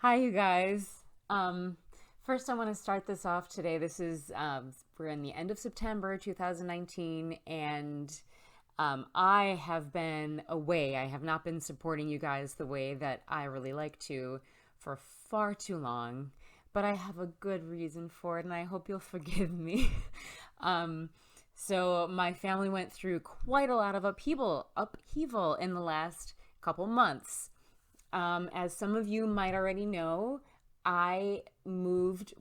Hi, you guys. First, I want to start this off today. We're in the end of September 2019, and I have been away. I have not been supporting you guys the way that I really like to for far too long, but I have a good reason for it, and I hope you'll forgive me. um, my family went through quite a lot of upheaval in the last couple months. As some of you might already know, I moved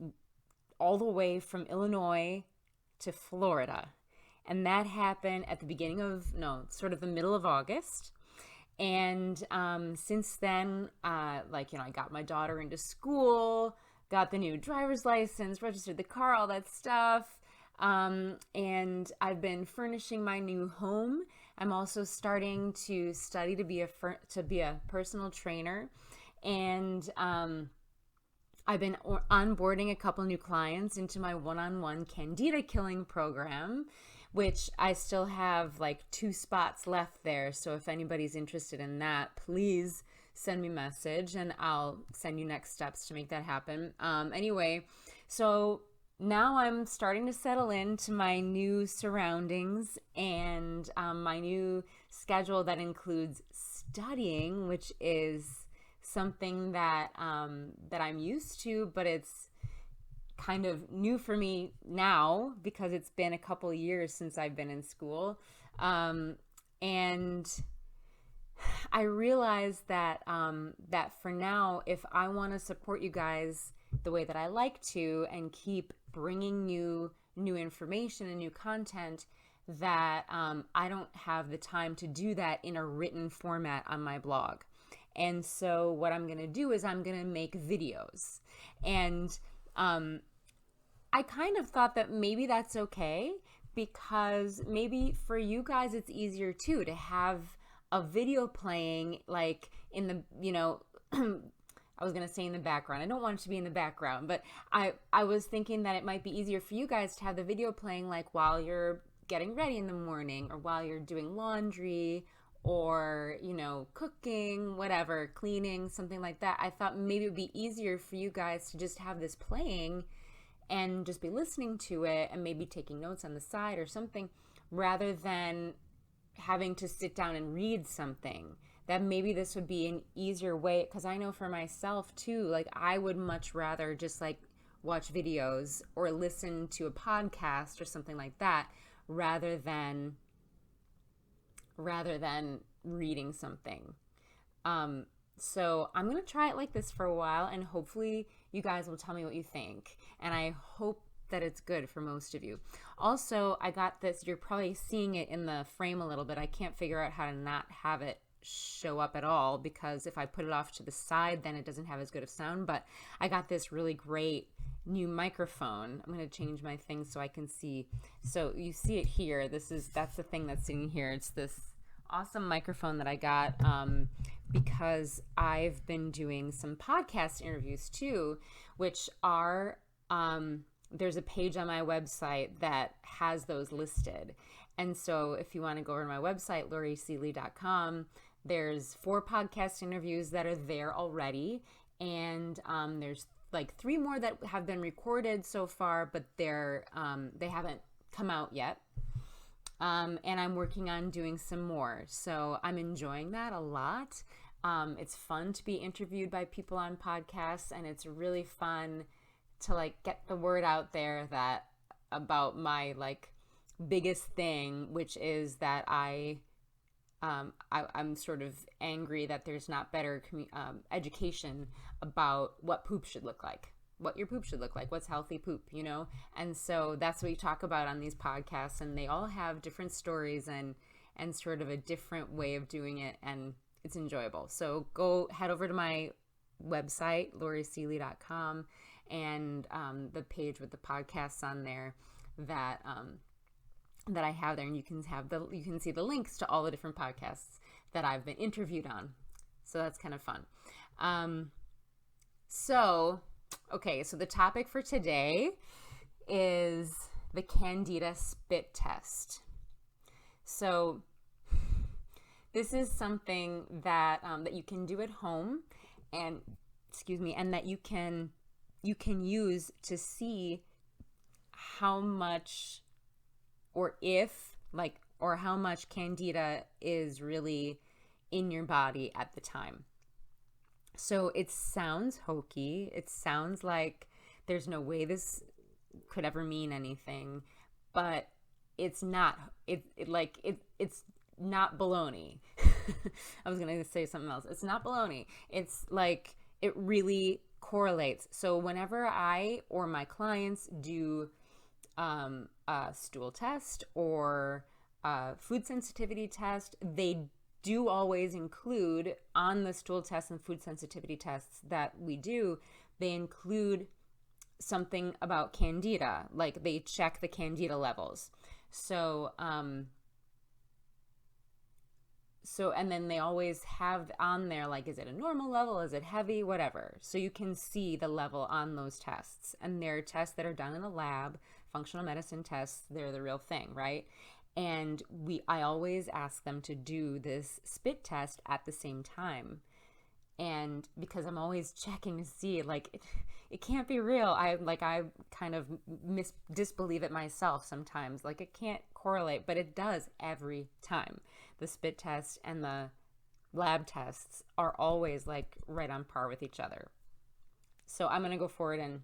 all the way from Illinois to Florida. And that happened at the beginning of, no, sort of the middle of August. And since then, I got my daughter into school, got the new driver's license, registered the car, all that stuff. And I've been furnishing my new home. I'm also starting to study to be a personal trainer, and I've been onboarding a couple new clients into my one-on-one Candida killing program, which I still have like 2 spots left there. So if anybody's interested in that, please send me a message and I'll send you next steps to make that happen. Anyway, so now I'm starting to settle into my new surroundings and my new schedule that includes studying, which is something that I'm used to, but it's kind of new for me now because it's been a couple years since I've been in school. And I realized that for now, if I want to support you guys the way that I like to and keep bringing you new information and new content, that I don't have the time to do that in a written format on my blog. And so what I'm going to do is I'm going to make videos. And I kind of thought that maybe that's okay because maybe for you guys it's easier too to have a video playing like in the, I was going to say in the background. I don't want it to be in the background, but I was thinking that it might be easier for you guys to have the video playing like while you're getting ready in the morning or while you're doing laundry or, cooking, whatever, cleaning, something like that. I thought maybe it would be easier for you guys to just have this playing and just be listening to it and maybe taking notes on the side or something rather than having to sit down and read something. That maybe this would be an easier way, because I know for myself too, like I would much rather just like watch videos or listen to a podcast or something like that rather than reading something. So I'm going to try it like this for a while, and hopefully you guys will tell me what you think. And I hope that it's good for most of you. Also, I got this, you're probably seeing it in the frame a little bit. I can't figure out how to not have it show up at all, because if I put it off to the side, then it doesn't have as good of sound. But I got this really great new microphone. I'm going to change my thing so I can see. So you see it here. That's the thing that's sitting here. It's this awesome microphone that I got because I've been doing some podcast interviews too, which are there's a page on my website that has those listed. And so if you want to go over to my website, laurieseeley.com, there's 4 podcast interviews that are there already. And there's like 3 more that have been recorded so far, but they haven't come out yet. And I'm working on doing some more. So I'm enjoying that a lot. It's fun to be interviewed by people on podcasts, and it's really fun to like get the word out there that about my like biggest thing, which is that I'm sort of angry that there's not better education about what poop should look like, what your poop should look like, what's healthy poop, And so that's what we talk about on these podcasts, and they all have different stories and sort of a different way of doing it, and it's enjoyable. So go head over to my website, laurieseeley.com, and the page with the podcasts on there that I have there, and you can see the links to all the different podcasts that I've been interviewed on. So that's kind of fun. So the topic for today is the Candida spit test. So this is something that you can do at home, and excuse me, and that you can use to see how much or if like or how much Candida is really in your body at the time. So it sounds hokey. It sounds like there's no way this could ever mean anything, but it's not. It's not baloney. I was gonna say something else. It's not baloney. It's like it really correlates. So whenever I or my clients do a stool test or a food sensitivity test, they do always include on the stool tests and food sensitivity tests that we do, they include something about Candida. Like they check the Candida levels. So, and then they always have on there, like, is it a normal level? Is it heavy? Whatever. So you can see the level on those tests. And they're tests that are done in a lab, functional medicine tests. They're the real thing, right? And I always ask them to do this spit test at the same time. And because I'm always checking to see, like, it can't be real. I kind of disbelieve it myself sometimes. Like, it can't correlate, but it does every time. The spit test and the lab tests are always like right on par with each other. So I'm going to go forward and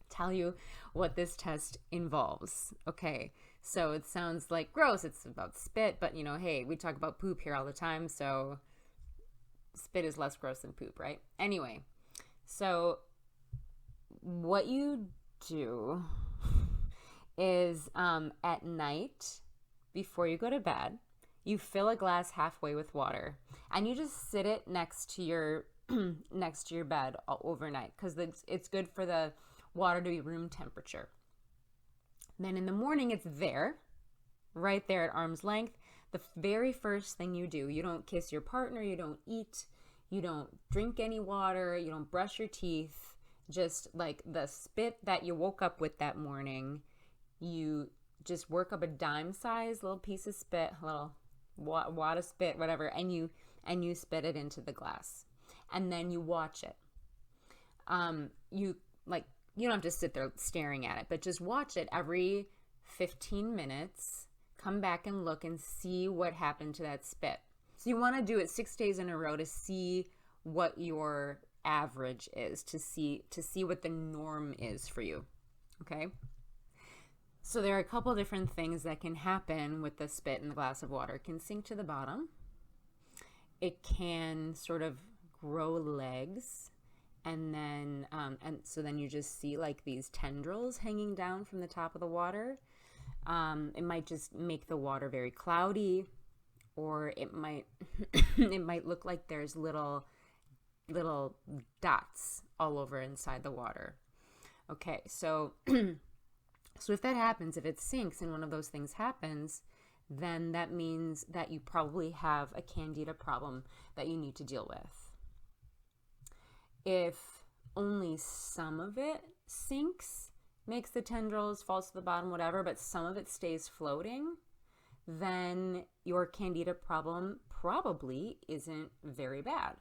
tell you what this test involves. Okay, so it sounds like gross. It's about spit, but hey, we talk about poop here all the time, so spit is less gross than poop, right? Anyway, so what you do is at night before you go to bed, you fill a glass halfway with water and you just sit it next to your bed overnight, because it's good for the water to be room temperature. Then in the morning, it's there, right there at arm's length. The very first thing you do, you don't kiss your partner, you don't eat, you don't drink any water, you don't brush your teeth, just like the spit that you woke up with that morning, you just work up a dime-sized little piece of spit, a little wad of spit, whatever, and you spit it into the glass. And then you watch it. You don't have to sit there staring at it, but just watch it every 15 minutes. Come back and look and see what happened to that spit. So you want to do it 6 days in a row to see what your average is, to see what the norm is for you. Okay? So there are a couple different things that can happen with the spit in the glass of water. It can sink to the bottom. It can sort of grow legs. And then, so then you just see like these tendrils hanging down from the top of the water. It might just make the water very cloudy, or it might, it might look like there's little dots all over inside the water. Okay, so, so if that happens, if it sinks and one of those things happens, then that means that you probably have a Candida problem that you need to deal with. If only some of it sinks, makes the tendrils, falls to the bottom, whatever, but some of it stays floating, then your Candida problem probably isn't very bad.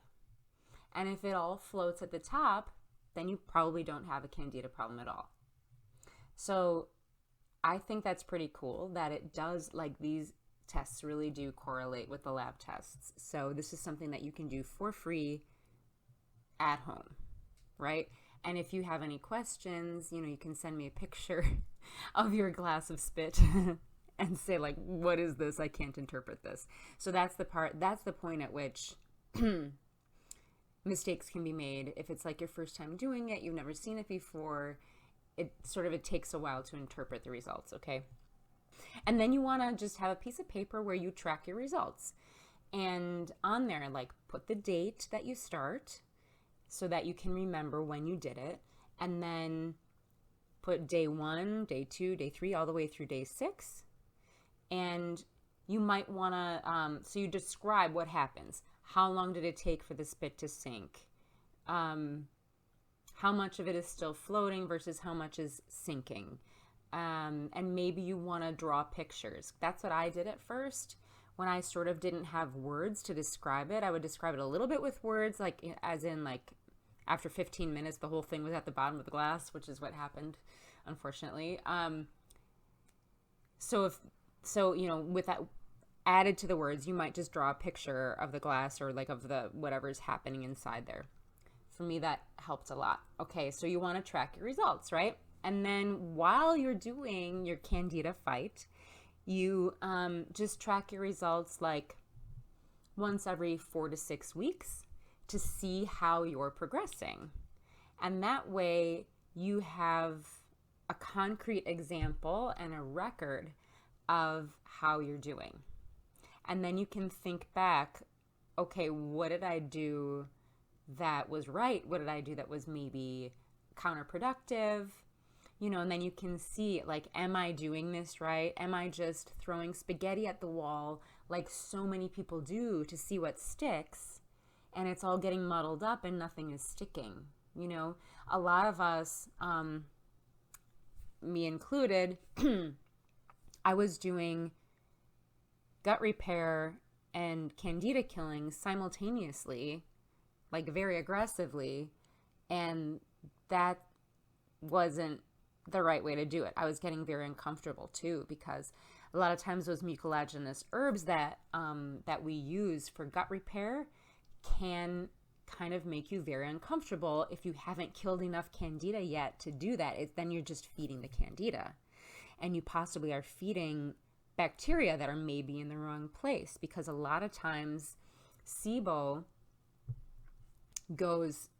And if it all floats at the top, then you probably don't have a Candida problem at all. So I think that's pretty cool that it does, like, these tests really do correlate with the lab tests. So this is something that you can do for free at home, right? And if you have any questions, you can send me a picture of your glass of spit and say, like, what is this? I can't interpret this. So that's the point at which mistakes can be made. If it's like your first time doing it, you've never seen it before, it takes a while to interpret the results, okay? And then you want to just have a piece of paper where you track your results. And on there, like, put the date that you start, so that you can remember when you did it, and then put day 1, day 2, day 3, all the way through day 6. And you might want to, so you describe what happens. How long did it take for the spit to sink? How much of it is still floating versus how much is sinking? And maybe you want to draw pictures. That's what I did at first. When I sort of didn't have words to describe it, I would describe it a little bit with words, like as in like after 15 minutes, the whole thing was at the bottom of the glass, which is what happened, unfortunately. With that added to the words, you might just draw a picture of the glass or like of the whatever's happening inside there. For me, that helped a lot. Okay, so you want to track your results, right? And then while you're doing your Candida fight, you just track your results like once every 4 to 6 weeks to see how you're progressing. And that way you have a concrete example and a record of how you're doing. And then you can think back, okay, what did I do that was right? What did I do that was maybe counterproductive? And then you can see, like, am I doing this right? Am I just throwing spaghetti at the wall like so many people do to see what sticks, and it's all getting muddled up and nothing is sticking? A lot of us, me included, I was doing gut repair and Candida killing simultaneously, like very aggressively, and that wasn't the right way to do it. I was getting very uncomfortable too, because a lot of times those mucilaginous herbs that we use for gut repair can kind of make you very uncomfortable if you haven't killed enough Candida yet to do that. Then you're just feeding the Candida, and you possibly are feeding bacteria that are maybe in the wrong place, because a lot of times SIBO goes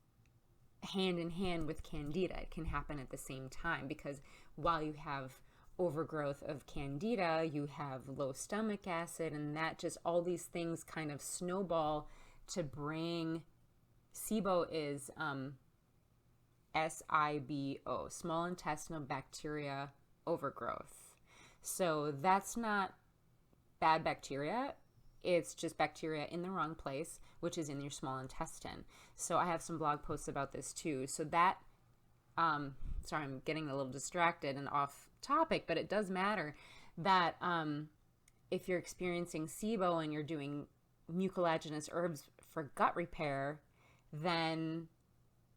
hand in hand with Candida. It can happen at the same time, because while you have overgrowth of Candida, you have low stomach acid, and that just, all these things kind of snowball to bring, SIBO is SIBO, small intestinal bacteria overgrowth. So that's not bad bacteria. It's just bacteria in the wrong place, which is in your small intestine. So I have some blog posts about this too. So that, sorry, I'm getting a little distracted and off topic, but it does matter that if you're experiencing SIBO and you're doing mucilaginous herbs for gut repair, then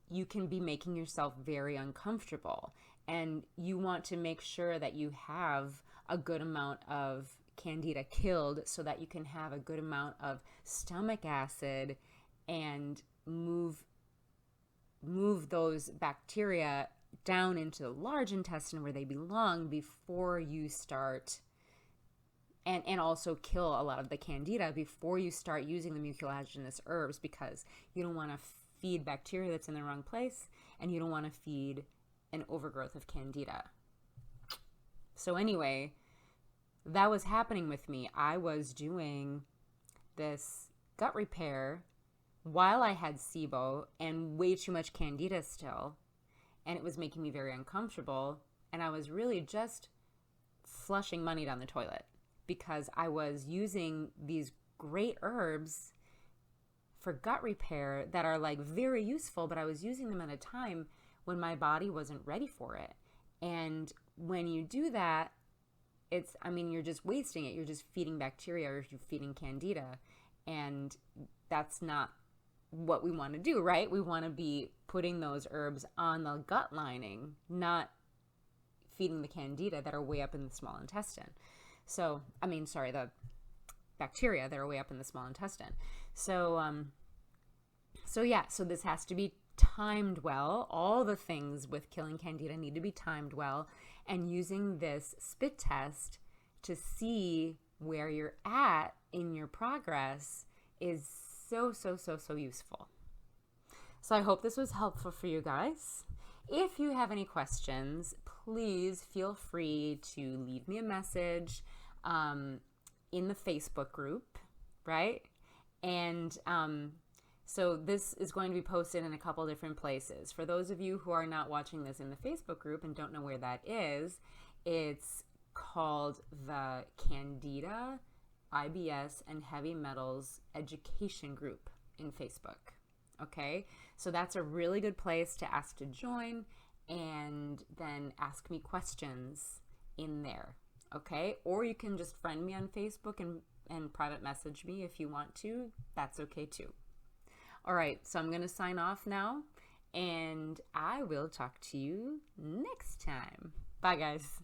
you can be making yourself very uncomfortable. And you want to make sure that you have a good amount of Candida killed so that you can have a good amount of stomach acid and move those bacteria down into the large intestine where they belong before you start, and also kill a lot of the Candida before you start using the mucilaginous herbs, because you don't want to feed bacteria that's in the wrong place, and you don't want to feed an overgrowth of Candida. So anyway, that was happening with me. I was doing this gut repair while I had SIBO and way too much Candida still, and it was making me very uncomfortable, and I was really just flushing money down the toilet, because I was using these great herbs for gut repair that are like very useful, but I was using them at a time when my body wasn't ready for it. And when you do that, you're just wasting it. You're just feeding bacteria, or you're feeding Candida, and that's not what we want to do, right? We want to be putting those herbs on the gut lining, not feeding the Candida that are way up in the small intestine. The bacteria that are way up in the small intestine. So this has to be timed well. All the things with killing Candida need to be timed well, and using this spit test to see where you're at in your progress is so useful. So I hope this was helpful for you guys. If you have any questions, please feel free to leave me a message in the Facebook group, right? And so this is going to be posted in a couple different places. For those of you who are not watching this in the Facebook group and don't know where that is, it's called the Candida, IBS, and Heavy Metals Education Group in Facebook. Okay, so that's a really good place to ask to join, and then ask me questions in there. Okay, or you can just friend me on Facebook and private message me if you want to. That's okay too. All right, so I'm going to sign off now, And I will talk to you next time. Bye, guys.